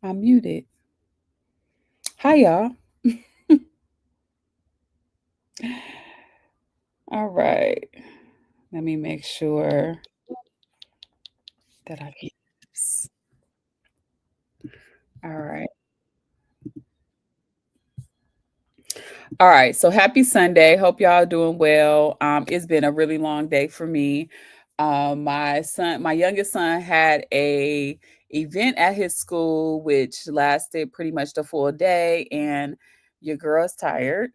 I'm muted. Hi, y'all. All right. Let me make sure that I get this. All right. All right. So happy Sunday. Hope y'all doing well. It's been a really long day for me. My youngest son had a event at his school, which lasted pretty much the full day, and your girl's tired.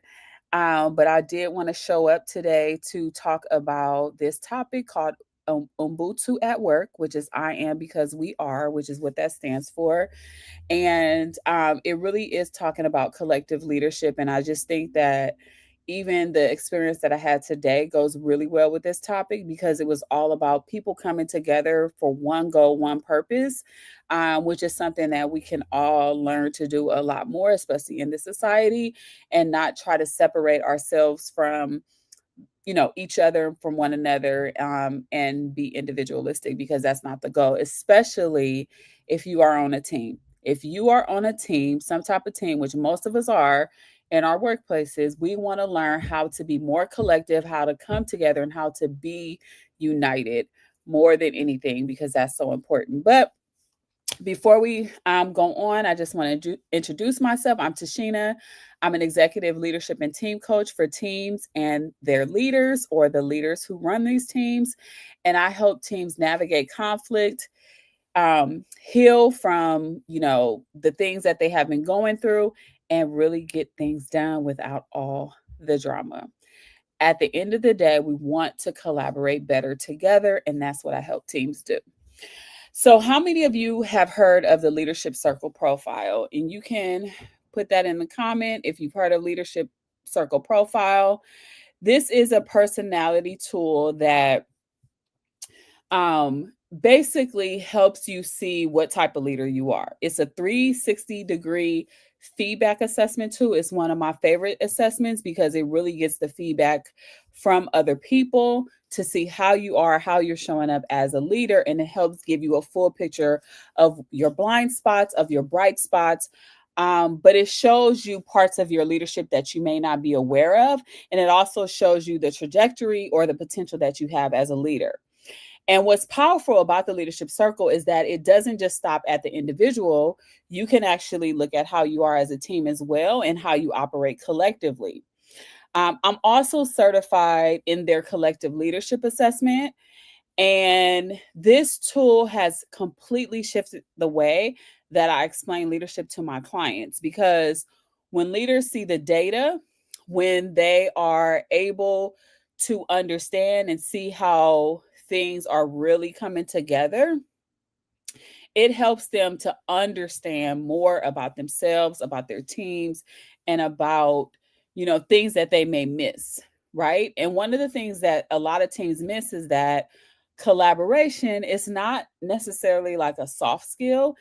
But I did want to show up today to talk about this topic called Ubuntu at work, which is I am because we are, which is what that stands for. And it really is talking about collective leadership. And I just think that even the experience that I had today goes really well with this topic because it was all about people coming together for one goal, one purpose, which is something that we can all learn to do a lot more, especially in this society, and not try to separate ourselves from each other from one another, and be individualistic, because that's not the goal, especially if you are on a team. If you are on a team, some type of team, which most of us are in our workplaces, we want to learn how to be more collective, how to come together, and how to be united more than anything, because that's so important. But before we go on, I just want to introduce myself. I'm Tashina. I'm an executive leadership and team coach for teams and their leaders, or the leaders who run these teams. And I help teams navigate conflict, heal from the things that they have been going through, and really get things done without all the drama. At the end of the day, we want to collaborate better together, and that's what I help teams do. So, how many of you have heard of the leadership circle profile? And you can put that in the comment if you've heard of leadership circle profile. This is a personality tool that basically helps you see what type of leader you are. It's a 360-degree feedback assessment tool. It's one of my favorite assessments because it really gets the feedback from other people to see how you are, how you're showing up as a leader, and it helps give you a full picture of your blind spots, of your bright spots. But it shows you parts of your leadership that you may not be aware of, and it also shows you the trajectory or the potential that you have as a leader. And what's powerful about the leadership circle is that it doesn't just stop at the individual. You can actually look at how you are as a team as well, and how you operate collectively. I'm also certified in their collective leadership assessment. And this tool has completely shifted the way that I explain leadership to my clients, because when leaders see the data, when they are able to understand and see how things are really coming together, it helps them to understand more about themselves, about their teams, and about, things that they may miss, right? And one of the things that a lot of teams miss is that collaboration is not necessarily like a soft skill.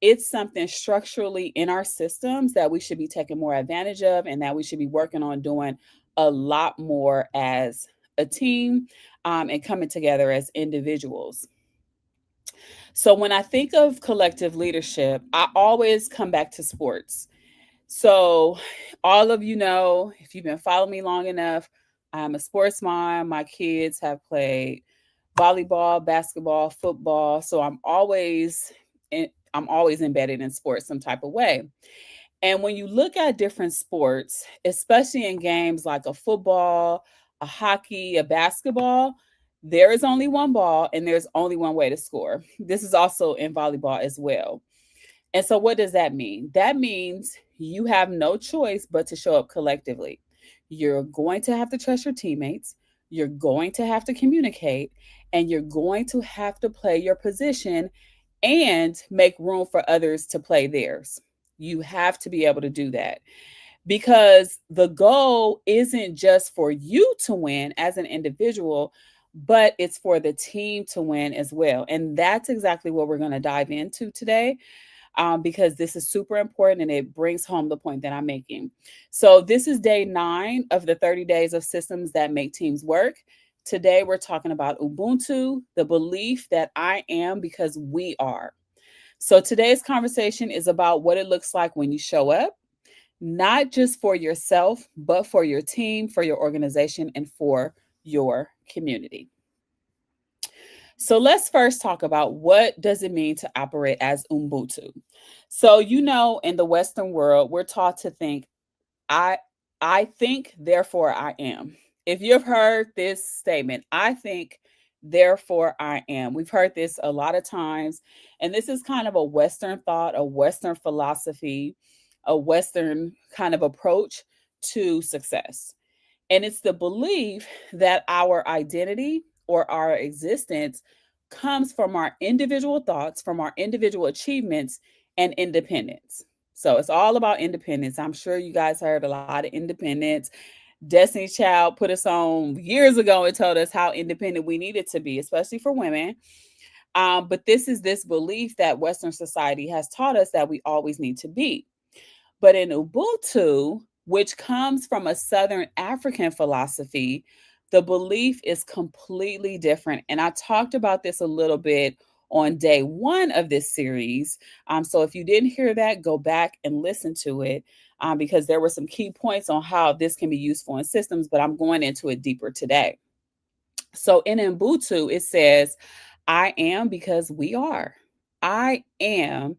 It's something structurally in our systems that we should be taking more advantage of, and that we should be working on doing a lot more as a team, and coming together as individuals. So when I think of collective leadership, I always come back to sports. So all of you know, if you've been following me long enough, I'm a sports mom. My kids have played volleyball, basketball, football. So I'm always embedded in sports some type of way. And when you look at different sports, especially in games like a football, a hockey, a basketball, there is only one ball and there's only one way to score. This is also in volleyball as well. And so, what does that mean? That means you have no choice but to show up collectively. You're going to have to trust your teammates, you're going to have to communicate, and you're going to have to play your position and make room for others to play theirs. You have to be able to do that, because the goal isn't just for you to win as an individual, but it's for the team to win as well. And that's exactly what we're going to dive into today, because this is super important and it brings home the point that I'm making. So, this is day 9 of the 30 days of systems that make teams work. Today, we're talking about Ubuntu, the belief that I am because we are. So today's conversation is about what it looks like when you show up, not just for yourself, but for your team, for your organization, and for your community. So let's first talk about what does it mean to operate as Ubuntu. So in the Western world, we're taught to think I I think, therefore I am. If you've heard this statement, I think, therefore I am. We've heard this a lot of times, and this is kind of a Western thought, a Western philosophy, a Western kind of approach to success. And it's the belief that our identity or our existence comes from our individual thoughts, from our individual achievements and independence. So it's all about independence. I'm sure you guys heard a lot of independence. Destiny's Child put us on years ago and told us how independent we needed to be, especially for women. But this is this belief that Western society has taught us that we always need to be. But in Ubuntu, which comes from a Southern African philosophy, the belief is completely different. And I talked about this a little bit on day one of this series. So if you didn't hear that, go back and listen to it because there were some key points on how this can be useful in systems, but I'm going into it deeper today. So in Ubuntu, it says, I am because we are. I am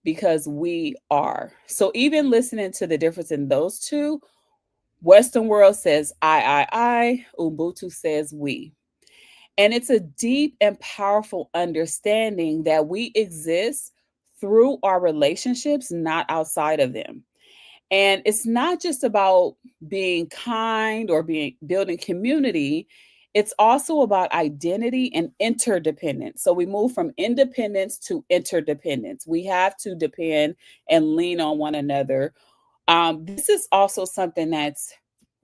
because we are. So even listening to the difference in those two, Western world says I, Ubuntu says we. And it's a deep and powerful understanding that we exist through our relationships, not outside of them. And it's not just about being kind or being building community. It's also about identity and interdependence. So we move from independence to interdependence. We have to depend and lean on one another. This is also something that's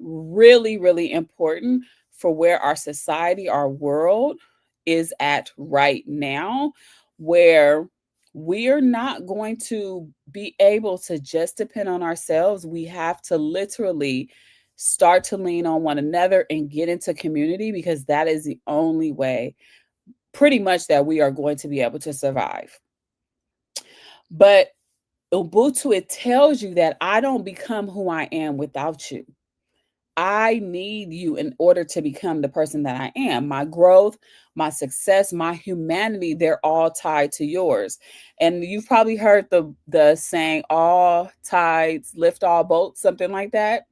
really, really important for where our society, our world is at right now, where we are not going to be able to just depend on ourselves. We have to literally start to lean on one another and get into community because that is the only way, pretty much, that we are going to be able to survive. But Ubuntu, it tells you that I don't become who I am without you. I need you in order to become the person that I am. My growth, my success, my humanity, they're all tied to yours. And you've probably heard the saying, all tides lift all boats, something like that.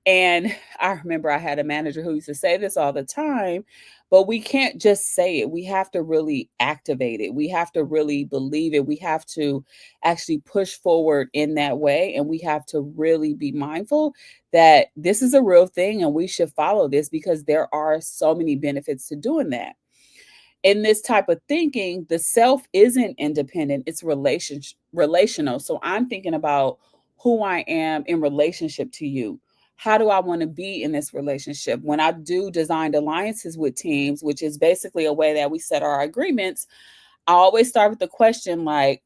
And I remember I had a manager who used to say this all the time, but we can't just say it. We have to really activate it. We have to really believe it. We have to actually push forward in that way. And we have to really be mindful that this is a real thing and we should follow this because there are so many benefits to doing that. In this type of thinking, the self isn't independent, it's relational. So I'm thinking about who I am in relationship to you. How do I want to be in this relationship? When I do designed alliances with teams, which is basically a way that we set our agreements, I always start with the question like,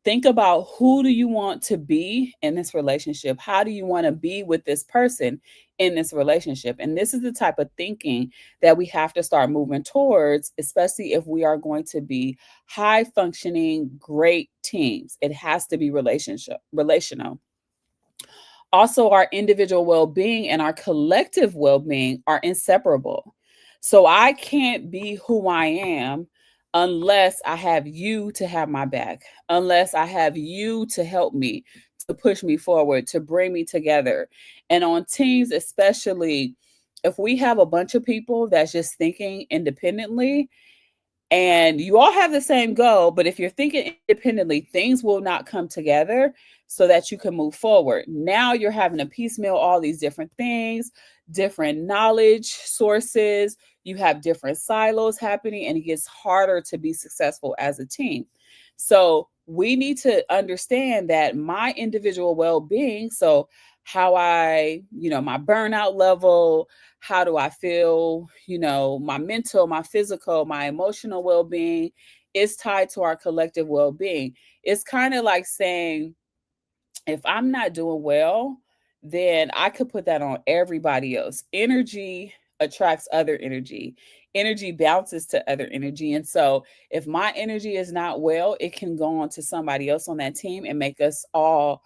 think about who do you want to be in this relationship? How do you want to be with this person in this relationship? And this is the type of thinking that we have to start moving towards, especially if we are going to be high functioning, great teams. It has to be relational. Also, our individual well being and our collective well being are inseparable. So I can't be who I am unless I have you to have my back, unless I have you to help me, to push me forward, to bring me together. And on teams, especially if we have a bunch of people that's just thinking independently, and you all have the same goal, but if you're thinking independently, things will not come together so that you can move forward. Now you're having to piecemeal all these different things, different knowledge sources, you have different silos happening, and it gets harder to be successful as a team. So we need to understand that my individual well-being, so how my burnout level, how do I feel, my mental, my physical, my emotional well-being is tied to our collective well-being. It's kind of like saying, if I'm not doing well, then I could put that on everybody else. Energy attracts other energy. Energy bounces to other energy. And so if my energy is not well, it can go on to somebody else on that team and make us all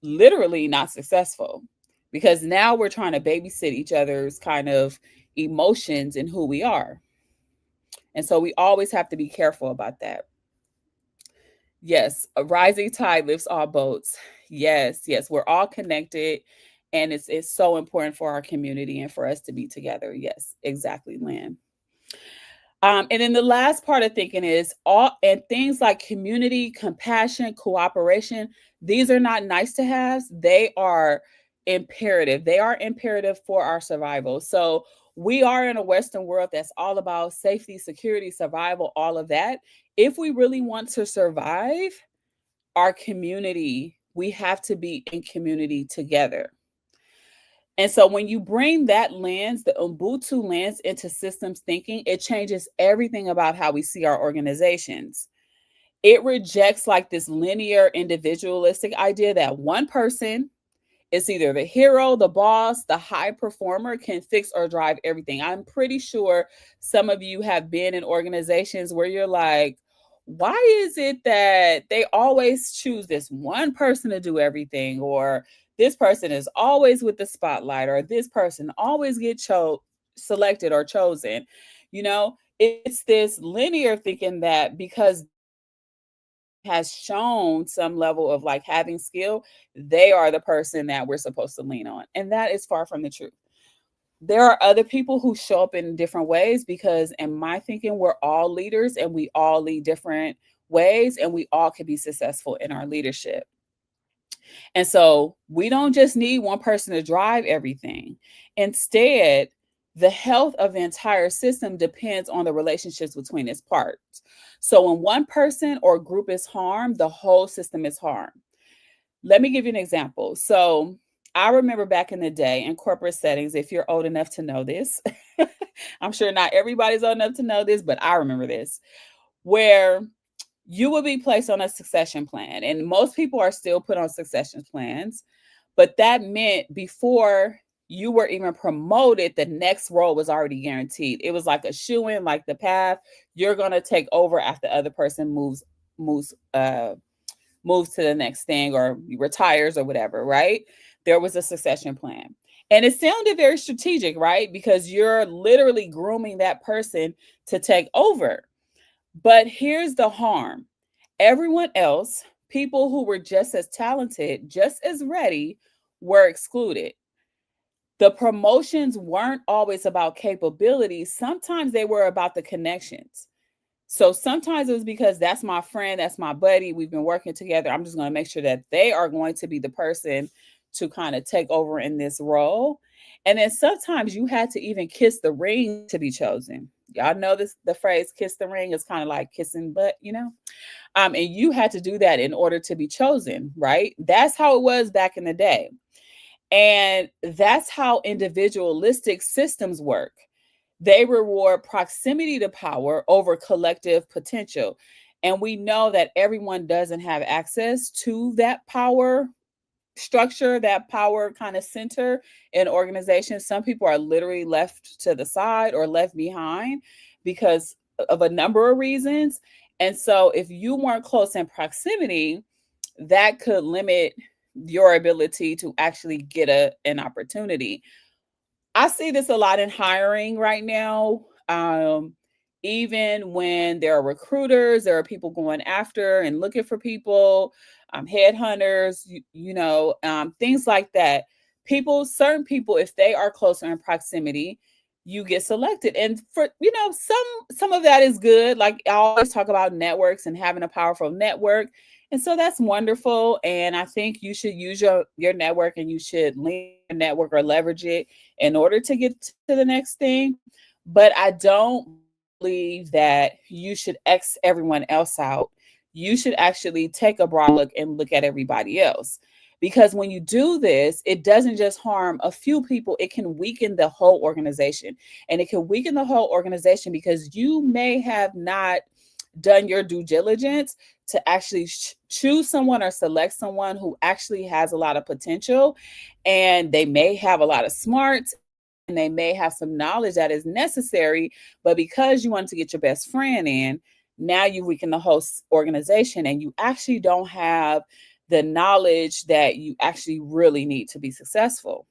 literally not successful, because now we're trying to babysit each other's kind of emotions and who we are. And so we always have to be careful about that. Yes, a rising tide lifts all boats. Yes, yes, we're all connected, and it's so important for our community and for us to be together. Yes, exactly, Lynn. And then the last part of thinking is all and things like community, compassion, cooperation. These are not nice to haves. They are imperative. They are imperative for our survival. So we are in a Western world that's all about safety, security, survival, all of that. If we really want to survive our community, we have to be in community together. And so when you bring that lens, the Ubuntu lens, into systems thinking, it changes everything about how we see our organizations. It rejects like this linear individualistic idea that one person is either the hero, the boss, the high performer, can fix or drive everything. I'm pretty sure some of you have been in organizations where you're like, why is it that they always choose this one person to do everything? Or this person is always with the spotlight, or this person always selected or chosen. It's this linear thinking that because has shown some level of like having skill, they are the person that we're supposed to lean on. And that is far from the truth. There are other people who show up in different ways because, in my thinking, we're all leaders and we all lead different ways and we all can be successful in our leadership. And so we don't just need one person to drive everything. Instead, the health of the entire system depends on the relationships between its parts. So when one person or group is harmed, the whole system is harmed. Let me give you an example. So I remember back in the day in corporate settings, if you're old enough to know this, I'm sure not everybody's old enough to know this, but I remember this, where you will be placed on a succession plan. And most people are still put on succession plans. But that meant before you were even promoted, the next role was already guaranteed. It was like a shoe in, like the path. You're going to take over after the other person moves to the next thing or retires or whatever, right? There was a succession plan. And it sounded very strategic, right? Because you're literally grooming that person to take over. But here's the harm. Everyone else, people who were just as talented, just as ready, were excluded. The promotions weren't always about capabilities. Sometimes they were about the connections. So sometimes it was because that's my friend, that's my buddy, we've been working together. I'm just going to make sure that they are going to be the person to kind of take over in this role. And then sometimes you had to even kiss the ring to be chosen. Y'all know this, the phrase kiss the ring is kind of like kissing butt. And you had to do that in order to be chosen, right? That's how it was back in the day. And that's how individualistic systems work. They reward proximity to power over collective potential. And we know that everyone doesn't have access to that power structure, that power kind of center in organizations. Some people are literally left to the side or left behind because of a number of reasons. And so if you weren't close in proximity, that could limit your ability to actually get an opportunity. I see this a lot in hiring right now. Even when there are recruiters, there are people going after and looking for people, headhunters, things like that. Certain people, if they are closer in proximity, you get selected. And for some of that is good. Like I always talk about networks and having a powerful network. And so that's wonderful. And I think you should use your network and you should lean your network or leverage it in order to get to the next thing. But I don't believe that you should X everyone else out. You should actually take a broad look and look at everybody else. Because when you do this, it doesn't just harm a few people, it can weaken the whole organization. And it can weaken the whole organization because you may have not done your due diligence to actually choose someone or select someone who actually has a lot of potential, and they may have a lot of smarts, they may have some knowledge that is necessary, but because you want to get your best friend in, now you weaken the whole organization and you actually don't have the knowledge that you actually really need to be successful.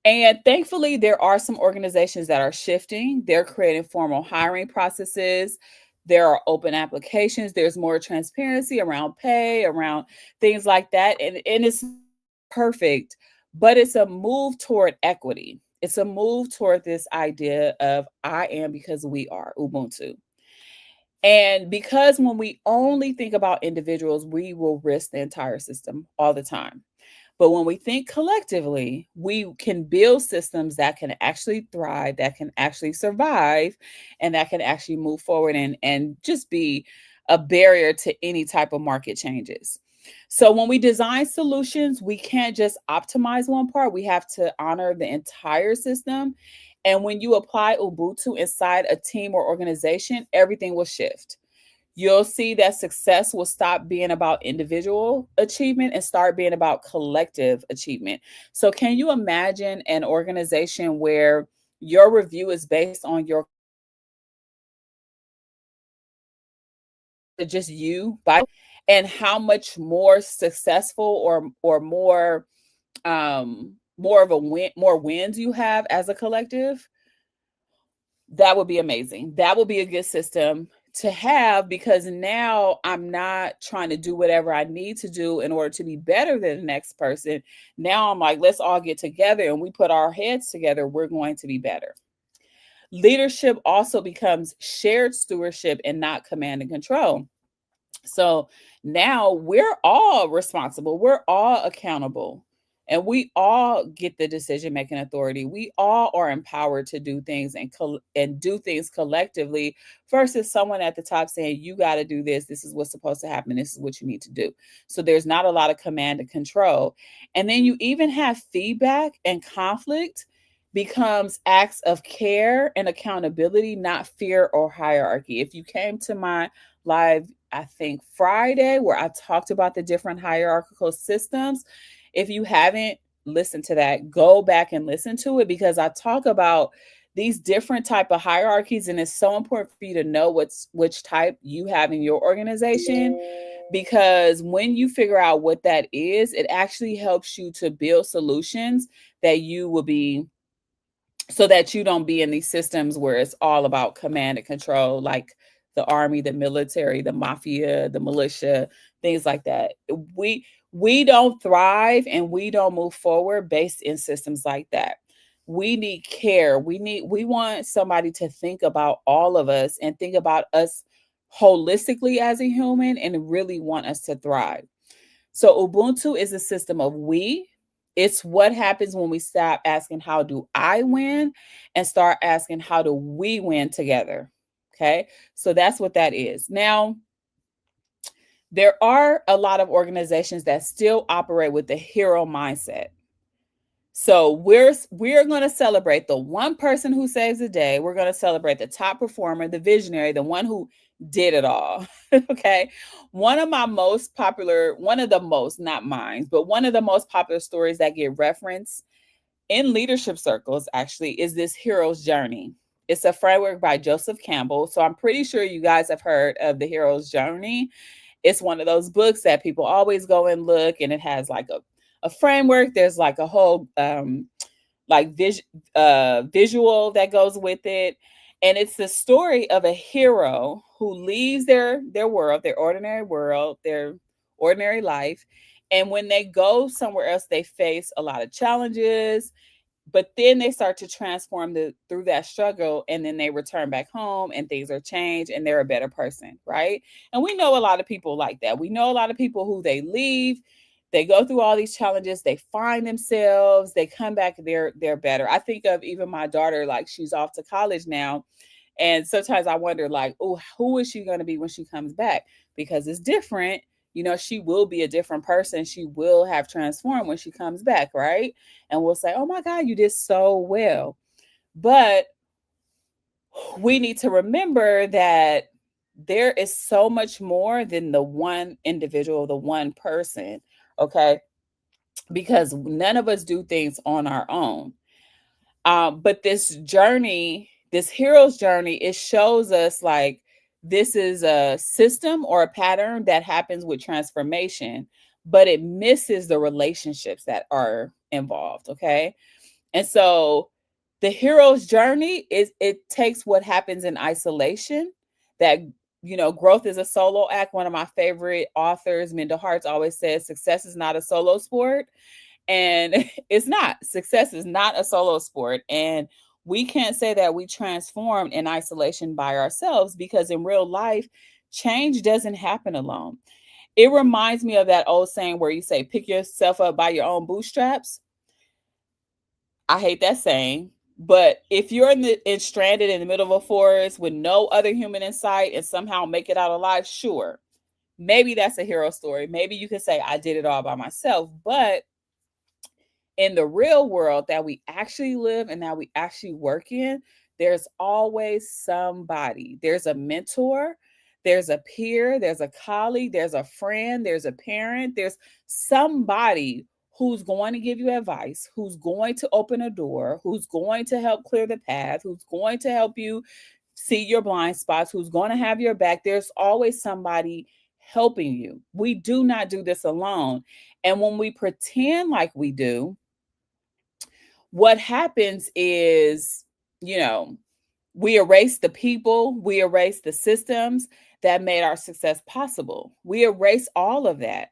And thankfully, there are some organizations that are shifting. They're creating formal hiring processes. There are open applications. There's more transparency around pay, around things like that. And it's perfect, but it's a move toward equity. It's a move toward this idea of I am because we are Ubuntu. And because when we only think about individuals, we will risk the entire system all the time. But when we think collectively, we can build systems that can actually thrive, that can actually survive, and that can actually move forward and just be a barrier to any type of market changes. So when we design solutions, we can't just optimize one part. We have to honor the entire system. And when you apply Ubuntu inside a team or organization, everything will shift. You'll see that success will stop being about individual achievement and start being about collective achievement. So, can you imagine an organization where your review is based on your just you by and how much more successful or more of a win, more wins you have as a collective? That would be amazing. That would be a good system to have because now I'm not trying to do whatever I need to do in order to be better than the next person. Now I'm like, let's all get together and we put our heads together. We're going to be better. Leadership also becomes shared stewardship and not command and control. So now we're all responsible, we're all accountable, and we all get the decision making authority. We all are empowered to do things and do things collectively versus someone at the top saying, you got to do this. This is what's supposed to happen. This is what you need to do. So there's not a lot of command and control. And then you even have feedback and conflict becomes acts of care and accountability, not fear or hierarchy. If you came to my live, I think Friday, where I talked about the different hierarchical systems. If you haven't listened to that, go back and listen to it because I talk about these different type of hierarchies and it's so important for you to know which type you have in your organization because when you figure out what that is, it actually helps you to build solutions that you will be so that you don't be in these systems where it's all about command and control, like the army, the military, the mafia, the militia, things like that. We don't thrive and we don't move forward based in systems like that. We need care. We want somebody to think about all of us and think about us holistically as a human and really want us to thrive. So Ubuntu is a system of we. It's what happens when we stop asking, how do I win? And start asking, how do we win together? Okay. So that's what that is. Now, there are a lot of organizations that still operate with the hero mindset. So we're going to celebrate the one person who saves the day. We're going to celebrate the top performer, the visionary, the one who did it all. Okay. One of my most popular, one of the most, not mine, but one of the most popular stories that get referenced in leadership circles actually is this hero's journey. It's a framework by Joseph Campbell. So I'm pretty sure you guys have heard of the hero's journey. It's one of those books that people always go and look, and it has like a framework. There's like a whole like visual that goes with it. And it's the story of a hero who leaves their world, their ordinary world, their ordinary life. And when they go somewhere else, they face a lot of challenges, but then they start to transform through that struggle and then they return back home and things are changed and they're a better person, right? And we know a lot of people like that. We know a lot of people who they leave, they go through all these challenges, they find themselves, they come back, they're better. I think of even my daughter, like she's off to college now, and sometimes I wonder, like, oh, who is she going to be when she comes back? Because it's different. You know, she will be a different person. She will have transformed when she comes back, right? And we'll say, oh my God, you did so well. But we need to remember that there is so much more than the one individual, the one person, okay? Because none of us do things on our own. But this journey, this hero's journey, it shows us like this is a system or a pattern that happens with transformation, but it misses the relationships that are involved. Okay. And so the hero's journey is, it takes what happens in isolation, that growth is a solo act. One of my favorite authors, Minda Harts, always says success is not a solo sport. And it's not. Success is not a solo sport. And we can't say that we transformed in isolation by ourselves, because in real life, change doesn't happen alone. It reminds me of that old saying where you say, pick yourself up by your own bootstraps. I hate that saying. But if you're stranded in the middle of a forest with no other human in sight and somehow make it out alive, sure, maybe that's a hero story. Maybe you could say, I did it all by myself. But in the real world that we actually live and that we actually work in, there's always somebody. There's a mentor, there's a peer, there's a colleague, there's a friend, there's a parent, there's somebody who's going to give you advice, who's going to open a door, who's going to help clear the path, who's going to help you see your blind spots, who's going to have your back. There's always somebody helping you. We do not do this alone. And when we pretend like we do, what happens is, you know, we erase the people, we erase the systems that made our success possible. We erase all of that.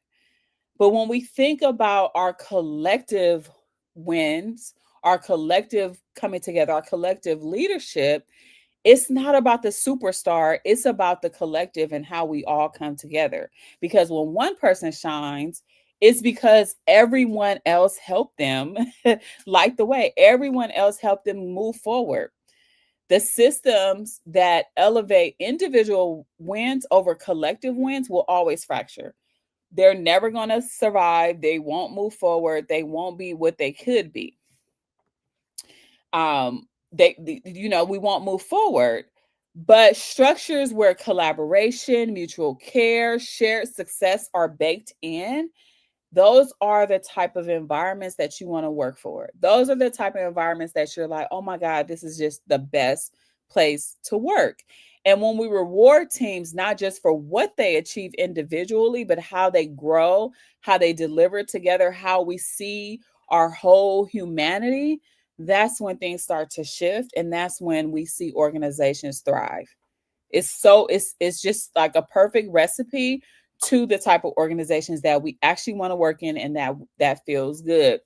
But when we think about our collective wins, our collective coming together, our collective leadership, it's not about the superstar, it's about the collective and how we all come together. Because when one person shines, it's because everyone else helped them light the way. Everyone else helped them move forward. The systems that elevate individual wins over collective wins will always fracture. They're never going to survive. They won't move forward. They won't be what they could be. We won't move forward. But structures where collaboration, mutual care, shared success are baked in, those are the type of environments that you want to work for. Those are the type of environments that you're like, oh my God, this is just the best place to work. And when we reward teams, not just for what they achieve individually, but how they grow, how they deliver together, how we see our whole humanity, that's when things start to shift. And that's when we see organizations thrive. It's just like a perfect recipe to the type of organizations that we actually want to work in, and that feels good.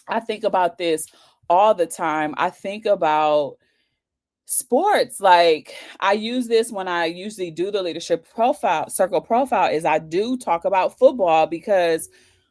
I think about this all the time. I think about sports. Like, I use this when I usually do the leadership profile, circle profile, is I do talk about football, because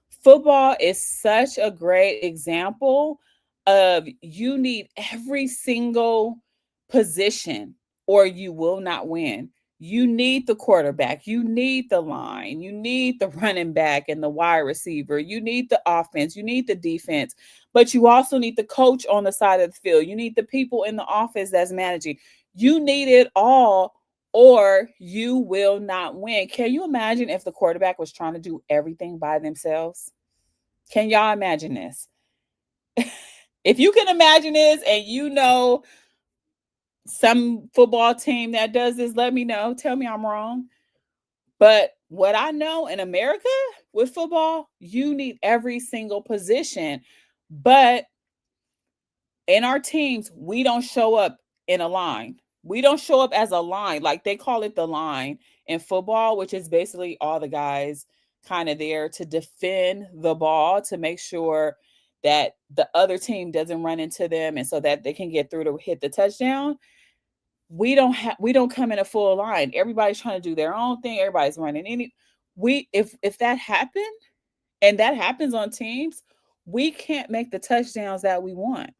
football is such a great example of, you need every single position or you will not win. You need the quarterback, you need the line, you need the running back and the wide receiver, you need the offense, you need the defense, but you also need the coach on the side of the field. You need the people in the office that's managing. You need it all, or you will not win. Can you imagine if the quarterback was trying to do everything by themselves? Can y'all imagine this? If you can imagine this and some football team that does this, let me know. Tell me I'm wrong. But what I know in America with football, you need every single position. But in our teams, we don't show up in a line. We don't show up as a line. Like, they call it the line in football, which is basically all the guys kind of there to defend the ball, to make sure that the other team doesn't run into them, and so that they can get through to hit the touchdown. We don't come in a full line. Everybody's trying to do their own thing. Everybody's running any we if that happened, and that happens on teams, we can't make the touchdowns that we want.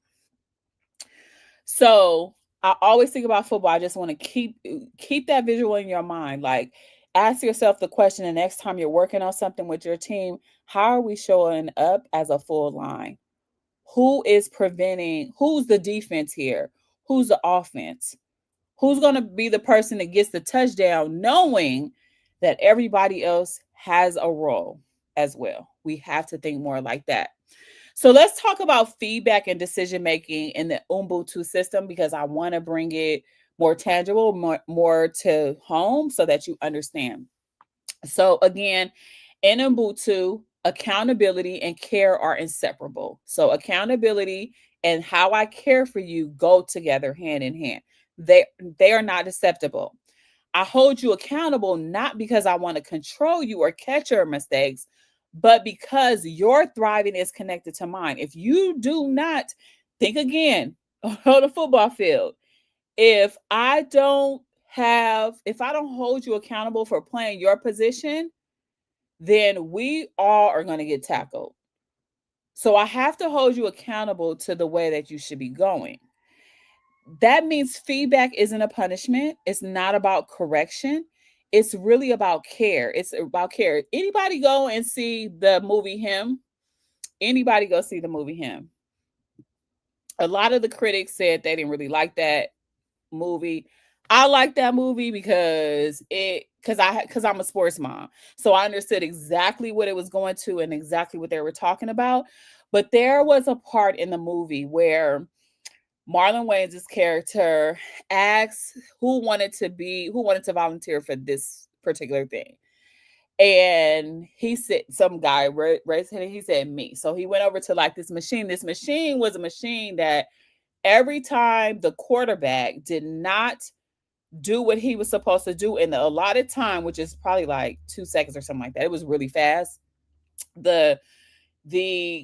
So I always think about football. I just want to keep that visual in your mind. Like, ask yourself the question the next time you're working on something with your team: how are we showing up as a full line? Who is preventing? Who's the defense here? Who's the offense? Who's going to be the person that gets the touchdown, knowing that everybody else has a role as well? We have to think more like that. So let's talk about feedback and decision making in the Ubuntu system because I want to bring it more tangible, more to home so that you understand. So again, in Ubuntu, accountability and care are inseparable. So accountability and how I care for you go together hand in hand. They they are not acceptable. I hold you accountable not because I want to control you or catch your mistakes, but because your thriving is connected to mine. If you do not think again on the football field, if I don't hold you accountable for playing your position, then we all are going to get tackled. So I have to hold you accountable to the way that you should be going. That means feedback isn't a punishment. It's not about correction. It's really about care. It's about care. Anybody go and see the movie Him? Anybody go see the movie Him? A lot of the critics said they didn't really like that movie. I like that movie because I'm a sports mom. So I understood exactly what it was going to and exactly what they were talking about. But there was a part in the movie where Marlon Wayans' character asked who wanted to volunteer for this particular thing. And he said, some guy raised his hand, and he said, me. So he went over to like this machine. This machine was a machine that every time the quarterback did not do what he was supposed to do in the allotted time, which is probably like 2 seconds or something like that. It was really fast. The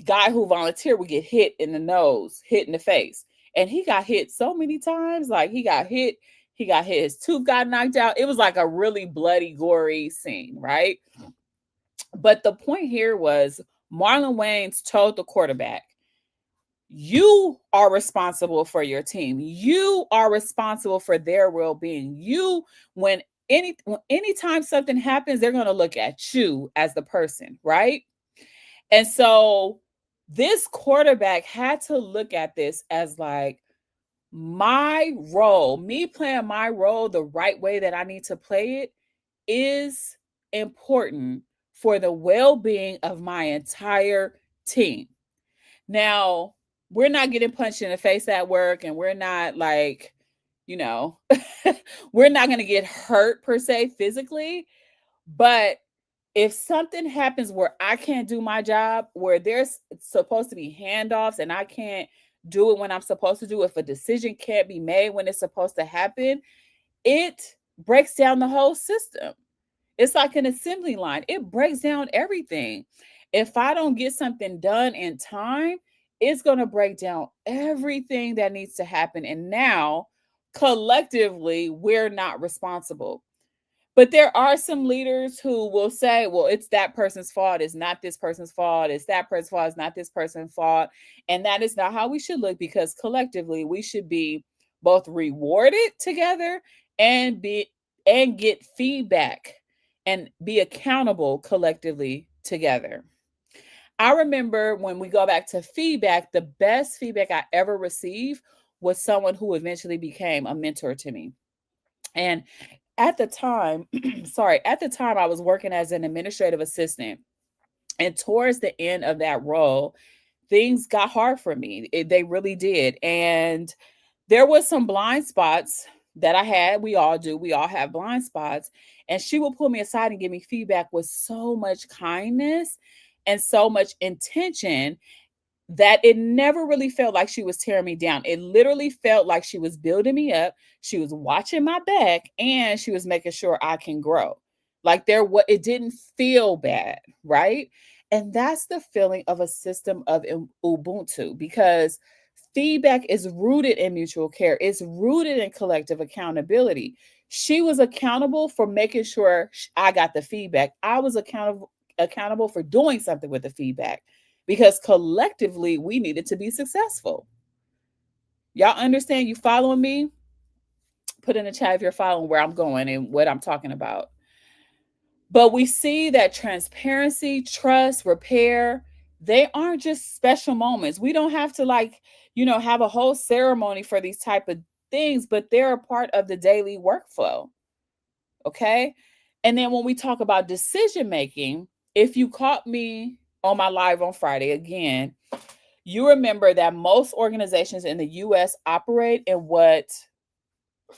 guy who volunteered would get hit in the nose, hit in the face. And he got hit so many times. Like he got hit, his tooth got knocked out. It was like a really bloody, gory scene, right? But the point here was Marlon Wayans told the quarterback, you are responsible for your team. You are responsible for their well-being. When anytime something happens, they're going to look at you as the person, right? And so this quarterback had to look at this as like my role, me playing my role the right way that I need to play it is important for the well-being of my entire team. Now, we're not getting punched in the face at work, and we're not like, you know, we're not going to get hurt per se physically. But if something happens where I can't do my job, where there's supposed to be handoffs and I can't do it when I'm supposed to do, if a decision can't be made when it's supposed to happen, it breaks down the whole system. It's like an assembly line. It breaks down everything. If I don't get something done in time, it's going to break down everything that needs to happen. And now, collectively, we're not responsible. But there are some leaders who will say, well, it's that person's fault. It's not this person's fault. It's that person's fault. It's not this person's fault. And that is not how we should look, because collectively we should be both rewarded together and get feedback and be accountable collectively together. I remember when we go back to feedback, the best feedback I ever received was someone who eventually became a mentor to me. And at the time, at the time I was working as an administrative assistant. And towards the end of that role, things got hard for me. They really did. And there was some blind spots that I had. We all do. We all have blind spots. And she would pull me aside and give me feedback with so much kindness and so much intention that it never really felt like she was tearing me down. It literally felt like she was building me up. She was watching my back and she was making sure I can grow. Like it didn't feel bad, right? And that's the feeling of a system of Ubuntu, because feedback is rooted in mutual care. It's rooted in collective accountability. She was accountable for making sure I got the feedback. I was accountable for doing something with the feedback, because collectively we needed to be successful. Y'all understand? You following me? Put in the chat if you're following where I'm going and what I'm talking about. But we see that transparency, trust, repair, they aren't just special moments. We don't have to have a whole ceremony for these type of things, but they're a part of the daily workflow. Okay? And then when we talk about decision making, if you caught me on my live on Friday, again, You remember that most organizations in the US operate in what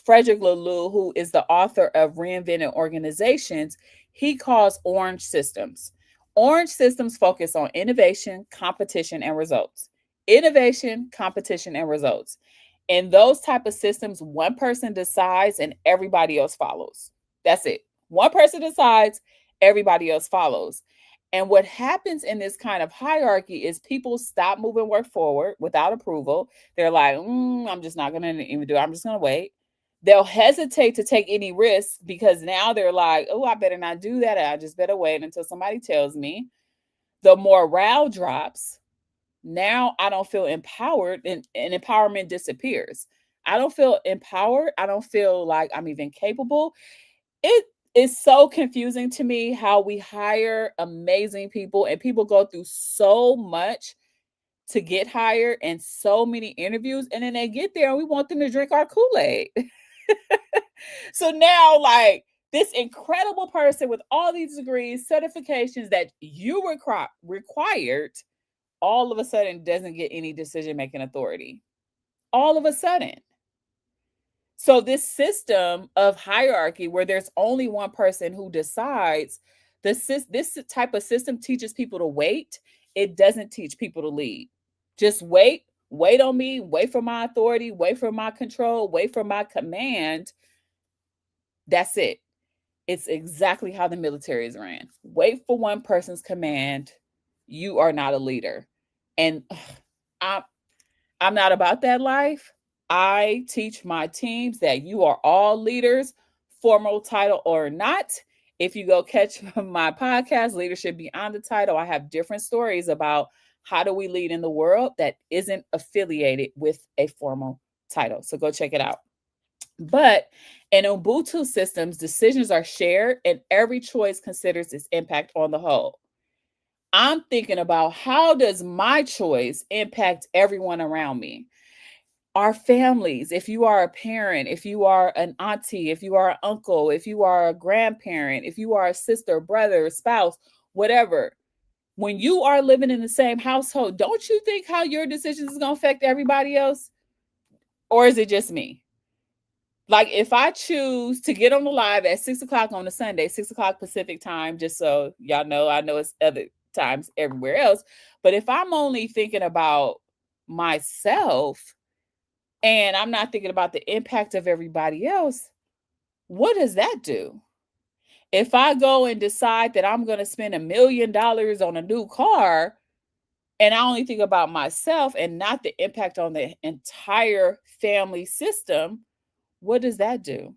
Frederick Laloux, who is the author of Reinventing Organizations, he calls orange systems. Orange systems focus on innovation, competition, and results. Innovation, competition, and results. In those type of systems, one person decides and everybody else follows. That's it. One person decides, everybody else follows. And what happens in this kind of hierarchy is people stop moving work forward without approval. They're like, I'm just not going to even do it. I'm just going to wait. They'll hesitate to take any risks because now they're like, oh, I better not do that. I just better wait until somebody tells me. The morale drops. Now I don't feel empowered, and empowerment disappears. I don't feel empowered. I don't feel like I'm even capable. It is so confusing to me how we hire amazing people and people go through so much to get hired and so many interviews, and then they get there and we want them to drink our Kool-Aid. So now, like, this incredible person with all these degrees, certifications that you required, all of a sudden doesn't get any decision making authority. All of a sudden. So, this system of hierarchy where there's only one person who decides, this type of system teaches people to wait. It doesn't teach people to lead. Just wait on me, wait for my authority, wait for my control, wait for my command. That's it. It's exactly how the military is ran. Wait for one person's command. You are not a leader. And I'm I'm not about that life. I teach my teams that you are all leaders, formal title or not. If you go catch my podcast, Leadership Beyond the Title, I have different stories about how do we lead in the world that isn't affiliated with a formal title. So go check it out. But in Ubuntu systems, decisions are shared and every choice considers its impact on the whole. I'm thinking about how does my choice impact everyone around me? Our families, if you are a parent, if you are an auntie, if you are an uncle, if you are a grandparent, if you are a sister, brother, spouse, whatever, when you are living in the same household, don't you think how your decisions is going to affect everybody else? Or is it just me? Like if I choose to get on the live at 6 o'clock on a Sunday, 6 o'clock Pacific time, just so y'all know, I know it's other times everywhere else, but if I'm only thinking about myself and I'm not thinking about the impact of everybody else, what does that do? If I go and decide that I'm going to spend $1 million on a new car and I only think about myself and not the impact on the entire family system, what does that do?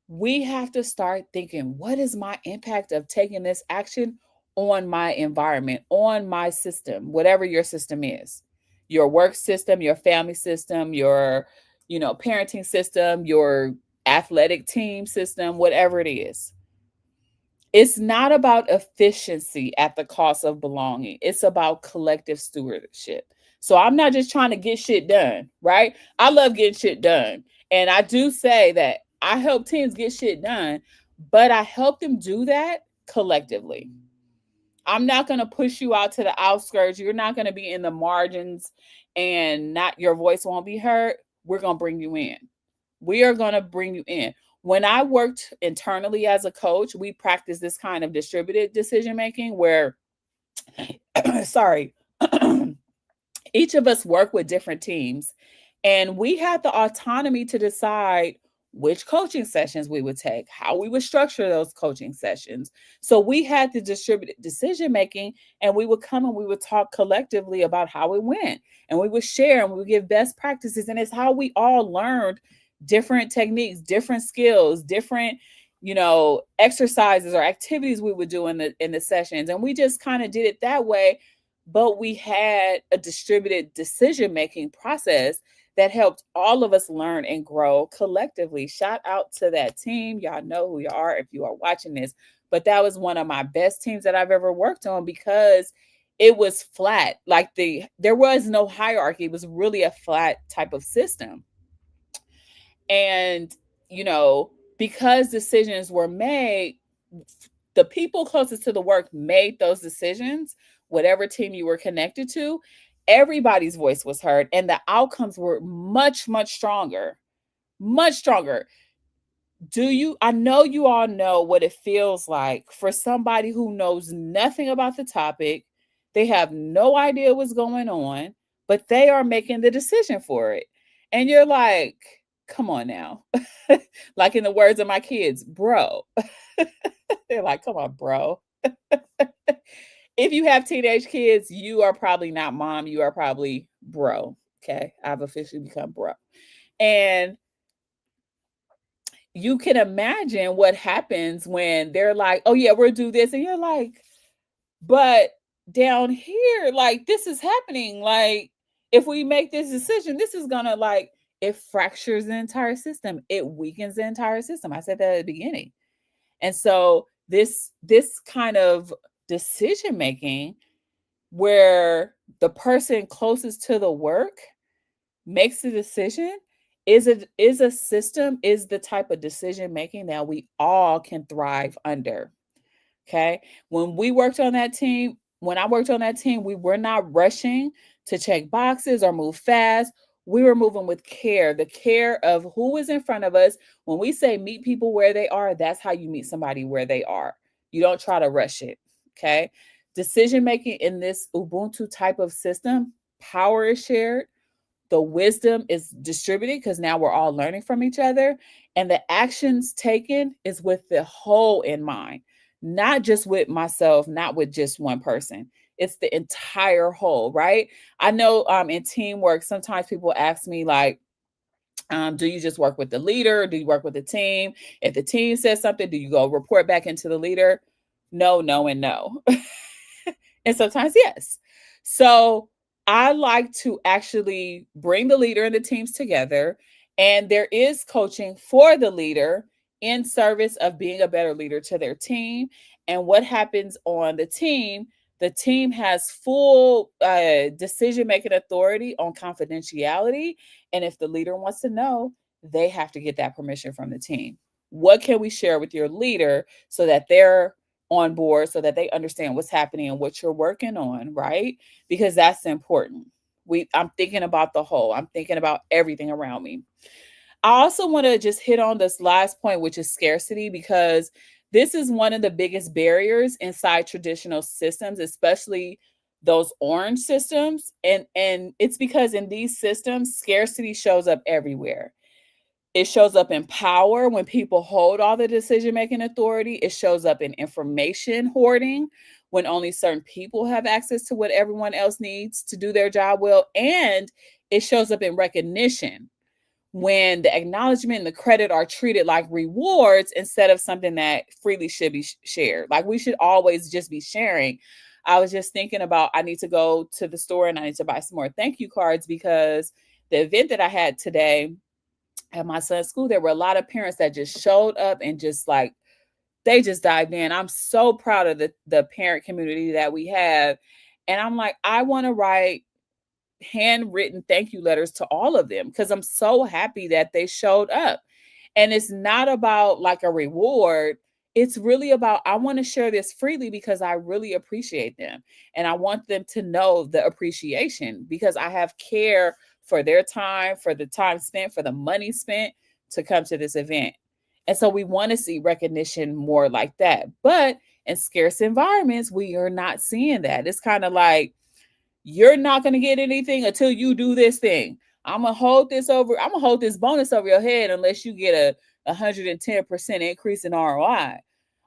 We have to start thinking, what is my impact of taking this action on my environment, on my system, whatever your system is, your work system, your family system, your, parenting system, your athletic team system, whatever it is. It's not about efficiency at the cost of belonging. It's about collective stewardship. So I'm not just trying to get shit done, right? I love getting shit done. And I do say that I help teams get shit done, but I help them do that collectively. I'm not going to push you out to the outskirts. You're not going to be in the margins and not your voice won't be heard. We're going to bring you in. We are going to bring you in. When I worked internally as a coach, we practiced this kind of distributed decision making where, sorry, each of us work with different teams and we had the autonomy to decide which coaching sessions we would take, how we would structure those coaching sessions. So we had the distributed decision making and we would come and we would talk collectively about how it went and we would share and we would give best practices. And it's how we all learned different techniques, different skills, different exercises or activities we would do in the sessions. And we just kind of did it that way, but we had a distributed decision making process that helped all of us learn and grow collectively. Shout out to that team. Y'all know who you are if you are watching this. But that was one of my best teams that I've ever worked on because it was flat. Like there was no hierarchy. It was really a flat type of system. And, because decisions were made, the people closest to the work made those decisions, whatever team you were connected to. everybody's voice was heard, and the outcomes were much, much stronger. Much stronger. I know you all know what it feels like for somebody who knows nothing about the topic. They have no idea what's going on, but they are making the decision for it. And you're like, come on now. Like in the words of my kids, bro. They're like, come on, bro. If you have teenage kids, you are probably not mom. You are probably bro. Okay. I've officially become bro. And you can imagine what happens when they're like, oh, yeah, we'll do this. And you're like, but down here, like, this is happening. Like, if we make this decision, this is going to, like, it fractures the entire system. It weakens the entire system. I said that at the beginning. And so this kind of decision making where the person closest to the work makes the decision is a system, is the type of decision making that we all can thrive under. Okay. When I worked on that team, we were not rushing to check boxes or move fast. We were moving with care, the care of who is in front of us. When we say meet people where they are, that's how you meet somebody where they are. You don't try to rush it. Okay. Decision making in this Ubuntu type of system, power is shared, the wisdom is distributed because now we're all learning from each other, and the actions taken is with the whole in mind, not just with myself, not with just one person. It's the entire whole, right? I know in teamwork sometimes people ask me like, do you just work with the leader? Do you work with the team? If the team says something, do you go report back into the leader? No, no, and no. And sometimes yes. So I like to actually bring the leader and the teams together, and there is coaching for the leader in service of being a better leader to their team. And what happens on the team has full decision making authority on confidentiality. And if the leader wants to know, they have to get that permission from the team. What can we share with your leader so that they're on board, so that they understand what's happening and what you're working on, right? Because that's important. I'm thinking about the whole. I'm thinking about everything around me. I also want to just hit on this last point, which is scarcity, because this is one of the biggest barriers inside traditional systems, especially those orange systems. And it's because in these systems, scarcity shows up everywhere. It shows up in power when people hold all the decision making authority. It shows up in information hoarding when only certain people have access to what everyone else needs to do their job well. And it shows up in recognition when the acknowledgement and the credit are treated like rewards instead of something that freely should be shared. Like we should always just be sharing. I was just thinking about I need to go to the store and I need to buy some more thank you cards because the event that I had today at my son's school, there were a lot of parents that just showed up and just like they just dived in. I'm so proud of the parent community that we have. And I'm like, I want to write handwritten thank you letters to all of them because I'm so happy that they showed up. And it's not about like a reward. It's really about I want to share this freely because I really appreciate them. And I want them to know the appreciation because I have care for their time, for the time spent, for the money spent to come to this event. And so we want to see recognition more like that. But in scarce environments, we are not seeing that. It's kind of like, you're not going to get anything until you do this thing. I'm going to hold this bonus over your head unless you get a 110% increase in ROI.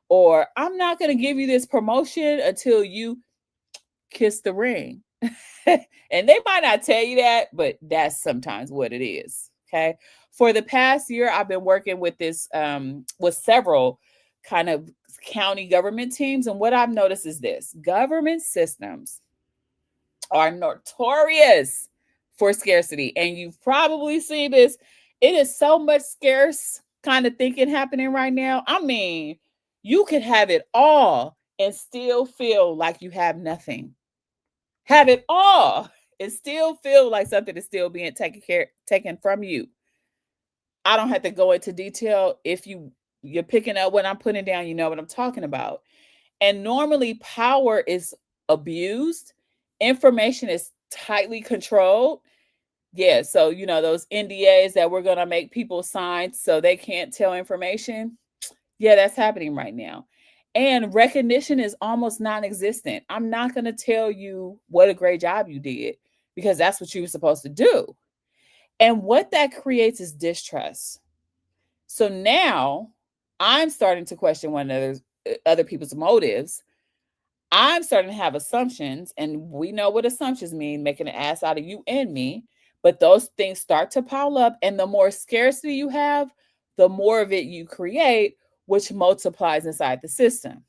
Or I'm not going to give you this promotion until you kiss the ring. And they might not tell you that, but that's sometimes what it is. Okay. For the past year, I've been working with with several kind of county government teams. And what I've noticed is this: government systems are notorious for scarcity. And you've probably seen this. It is so much scarce kind of thinking happening right now. I mean, you could have it all and still feel like you have nothing. Have it all and still feel like something is still being taken from you. I don't have to go into detail. If you're picking up what I'm putting down, you know what I'm talking about. And normally power is abused, information is tightly controlled. Yeah, so those NDAs that we're gonna make people sign so they can't tell information. Yeah, that's happening right now. And recognition is almost non-existent. I'm not gonna tell you what a great job you did because that's what you were supposed to do. And what that creates is distrust. So now I'm starting to question one another's other people's motives. I'm starting to have assumptions, and we know what assumptions mean, making an ass out of you and me. But those things start to pile up, and the more scarcity you have, the more of it you create, which multiplies inside the system.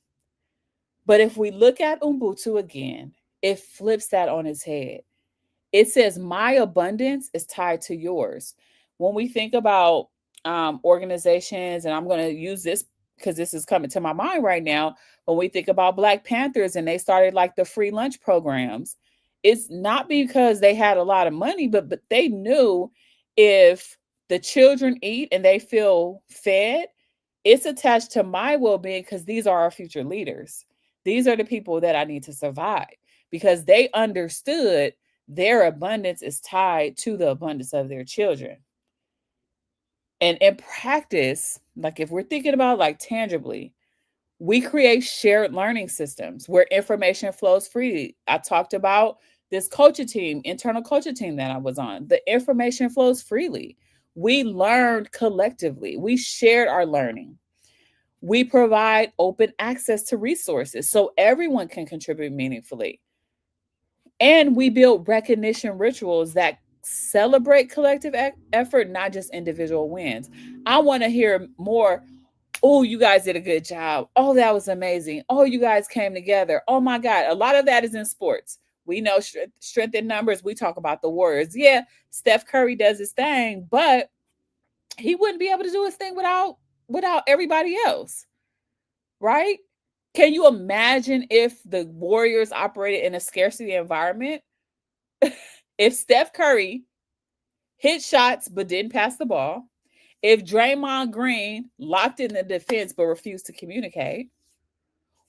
But if we look at Ubuntu again, it flips that on its head. It says, my abundance is tied to yours. When we think about organizations, and I'm going to use this because this is coming to my mind right now. When we think about Black Panthers and they started like the free lunch programs, it's not because they had a lot of money, but they knew if the children eat and they feel fed, it's attached to my well-being because these are our future leaders. These are the people that I need to survive because they understood their abundance is tied to the abundance of their children. And in practice, like if we're thinking about like tangibly, we create shared learning systems where information flows freely. I talked about this coaching team, internal coaching team that I was on. The information flows freely. We learned collectively. We shared our learning. We provide open access to resources so everyone can contribute meaningfully. And we build recognition rituals that celebrate collective effort, not just individual wins. I want to hear more. Oh, you guys did a good job. Oh, that was amazing. Oh, you guys came together. Oh my God. A lot of that is in sports. We know strength in numbers. We talk about the Warriors. Yeah, Steph Curry does his thing, but he wouldn't be able to do his thing without everybody else, right? Can you imagine if the Warriors operated in a scarcity environment? If Steph Curry hit shots but didn't pass the ball, if Draymond Green locked in the defense but refused to communicate,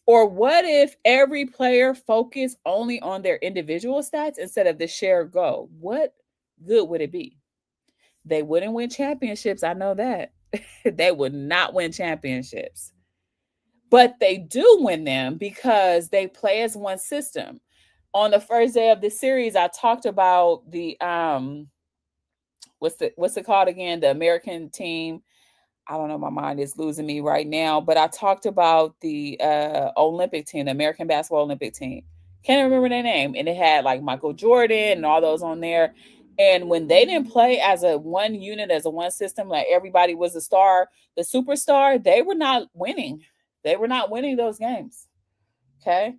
or what if every player focused only on their individual stats instead of the shared goal? What good would it be? They wouldn't win championships. I know that. They would not win championships. But they do win them because they play as one system. On the first day of the series, I talked about the what's it called again? The American team. I don't know, my mind is losing me right now, but I talked about the Olympic team, the American basketball Olympic team. Can't remember their name. And it had like Michael Jordan and all those on there. And when they didn't play as a one unit, as a one system, like everybody was a star, the superstar, they were not winning. They were not winning those games. Okay.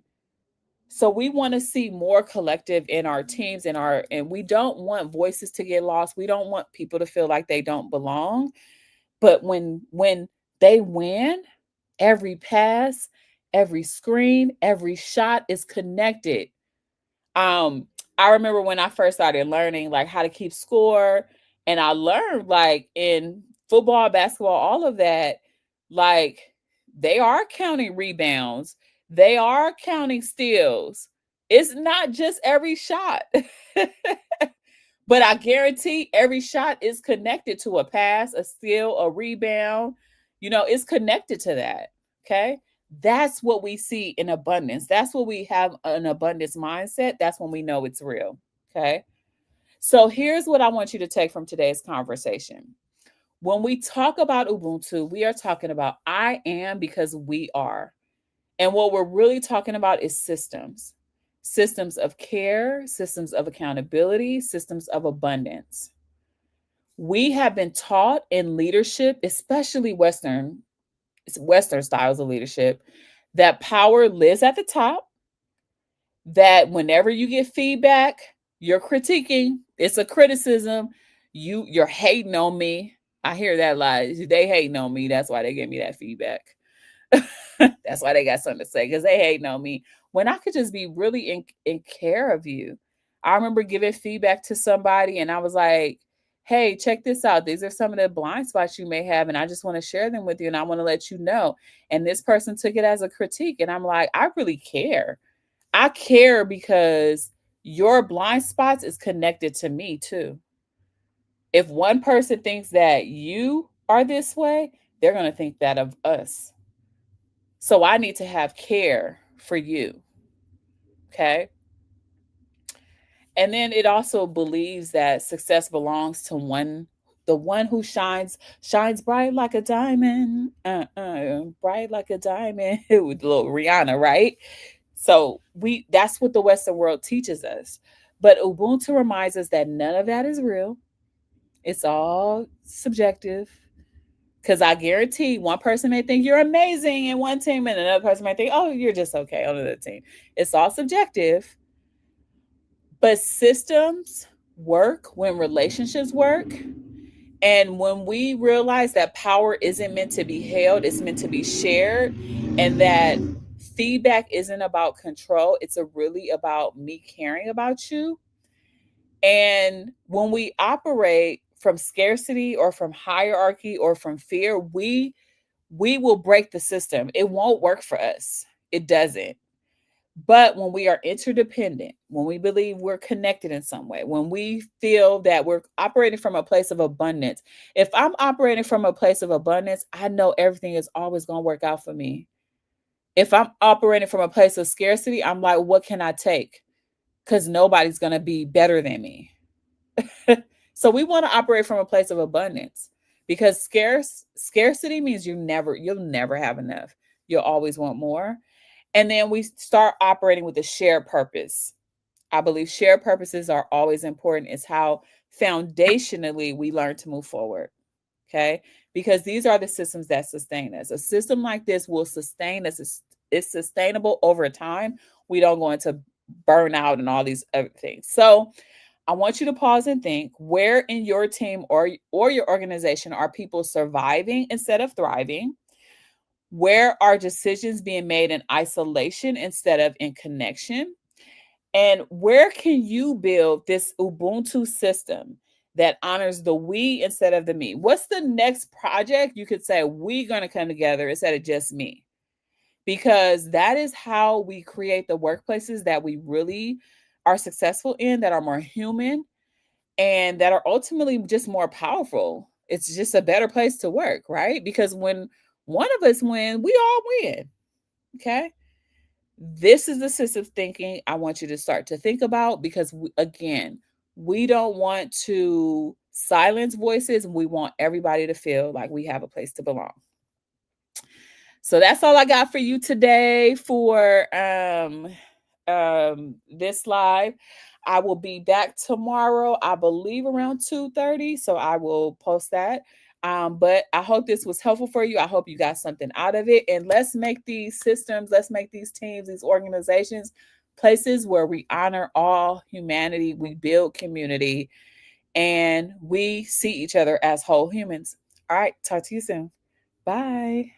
So we want to see more collective in our teams and we don't want voices to get lost. We don't want people to feel like they don't belong. But when they win, every pass, every screen, every shot is connected. I remember when I first started learning like how to keep score, and I learned like in football, basketball, all of that, like they are counting rebounds, they are counting steals. It's not just every shot. But I guarantee every shot is connected to a pass, a steal, a rebound. It's connected to that. Okay. That's what we see in abundance. That's what we have an abundance mindset. That's when we know it's real. Okay. So here's what I want you to take from today's conversation. When we talk about Ubuntu, we are talking about I am because we are. And what we're really talking about is systems of care, systems of accountability, systems of abundance. We have been taught in leadership, especially Western styles of leadership, that power lives at the top, that whenever you get feedback, you're critiquing, it's a criticism, you're hating on me. I hear that a lot. They hating on me. That's why they give me that feedback. That's why they got something to say because they hating on me when I could just be really in care of you. I remember giving feedback to somebody and I was like, hey, check this out. These are some of the blind spots you may have, and I just want to share them with you and I want to let you know. And this person took it as a critique, and I'm like, I really care. I care because Your blind spots is connected to me too. If one person thinks that you are this way, they're going to think that of us. So I need to have care for you. Okay. And then it also believes that success belongs to the one who shines bright like a diamond, bright like a diamond with little Rihanna, right? So that's what the Western world teaches us. But Ubuntu reminds us that none of that is real. It's all subjective. Because I guarantee one person may think you're amazing in one team, and another person might think, oh, you're just okay on another team. It's all subjective. But systems work when relationships work. And when we realize that power isn't meant to be held, it's meant to be shared, and that feedback isn't about control, it's really about me caring about you. And when we operate from scarcity or from hierarchy or from fear, we will break the system. It won't work for us. It doesn't. But when we are interdependent, when we believe we're connected in some way, when we feel that we're operating from a place of abundance, if I'm operating from a place of abundance, I know everything is always going to work out for me. If I'm operating from a place of scarcity, I'm like, what can I take? Because nobody's going to be better than me. So we want to operate from a place of abundance because scarcity means you'll never have enough. You'll always want more. And then we start operating with a shared purpose. I believe shared purposes are always important. It's how foundationally we learn to move forward. Okay. Because these are the systems that sustain us. A system like this will sustain us. It's sustainable over time. We don't go into burnout and all these other things. So I want you to pause and think, where in your team or your organization are people surviving instead of thriving? Where are decisions being made in isolation instead of in connection? And where can you build this Ubuntu system that honors the we instead of the me? What's the next project you could say we're going to come together instead of just me? Because that is how we create the workplaces that we really are successful in, that are more human and that are ultimately just more powerful. It's just a better place to work, right? Because when one of us win, we all win. Okay. This is the system thinking I want you to start to think about because, again, we don't want to silence voices. We want everybody to feel like we have a place to belong. So that's all I got for you today for this live. I will be back tomorrow, I believe around 2:30. So I will post that. But I hope this was helpful for you. I hope you got something out of it. And let's make these systems, let's make these teams, these organizations, places where we honor all humanity, we build community, and we see each other as whole humans. All right, talk to you soon. Bye.